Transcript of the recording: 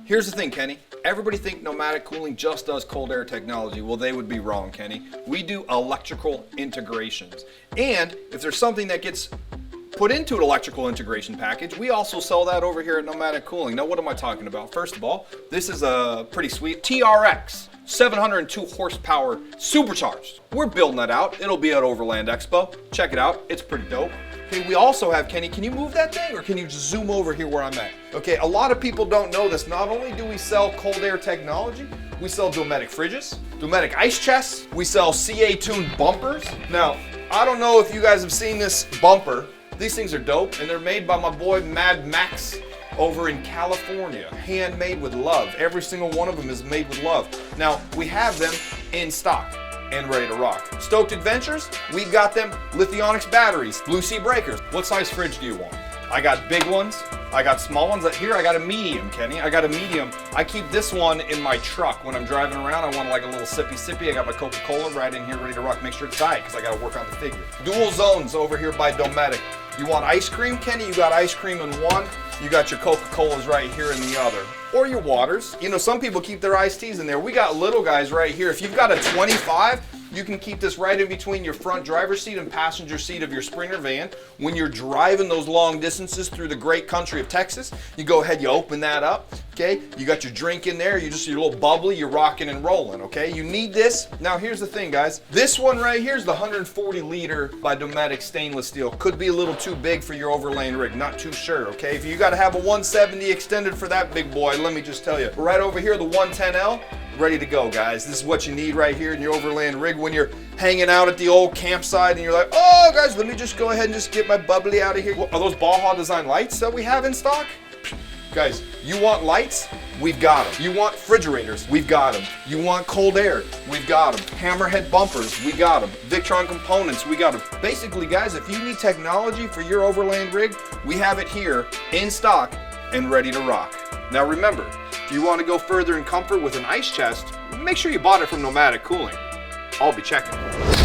Here's the thing, Kenny. Everybody think Nomadic Cooling just does cold air technology. Well, they would be wrong, Kenny. We do electrical integrations. And if there's something that gets put into an electrical integration package, we also sell that over here at Nomadic Cooling. Now, what am I talking about? First of all, this is a pretty sweet TRX. 702 horsepower supercharged. We're building that out. It'll be at Overland Expo. Check it out. It's pretty dope. Okay, we also have, Kenny, can you move that thing or can you just zoom over here where I'm at? Okay, a lot of people don't know this. Not only do we sell cold air technology, we sell Dometic fridges, Dometic ice chests, we sell CA-tuned bumpers. Now, I don't know if you guys have seen this bumper. These things are dope and they're made by my boy Mad Max over in California, handmade with love. Every single one of them is made with love. Now, we have them in stock and ready to rock. Stoked Adventures, we've got them Lithionics batteries, Blue Sea breakers. What size fridge do you want? I got big ones, I got small ones. Here I got a medium, Kenny. I got a medium. I keep this one in my truck when I'm driving around. I want like a little sippy. I got my Coca Cola right in here ready to rock. Make sure it's diet because I got to work on the figure. Dual zones over here by Dometic. You want ice cream, Kenny? You got ice cream in one. You got your Coca Colas right here in the other. Or your waters. You know, some people keep their iced teas in there. We got little guys right here. If you've got a 25, you can keep this right in between your front driver's seat and passenger seat of your Sprinter van. When you're driving those long distances through the great country of Texas, you go ahead, you open that up, okay? You got your drink in there, you're little bubbly, you're rocking and rolling, okay? You need this. Now here's the thing, guys. This one right here is the 140 liter by Dometic stainless steel. Could be a little too big for your overland rig, not too sure, okay? If you gotta have a 170 extended for that big boy, let me just tell you. Right over here, the 110L, ready to go, guys. This is what you need right here in your overland rig when you're hanging out at the old campsite and you're like, oh, guys, let me just go ahead and just get my bubbly out of here. Are those Baja Design Lights that we have in stock? Guys, you want lights? We've got them. You want refrigerators? We've got them. You want cold air? We've got them. Hammerhead bumpers? We got them. Victron Components? We got them. Basically, guys, if you need technology for your overland rig, we have it here in stock and ready to rock. Now remember, if you want to go further in comfort with an ice chest, make sure you bought it from Nomadic Cooling. I'll be checking.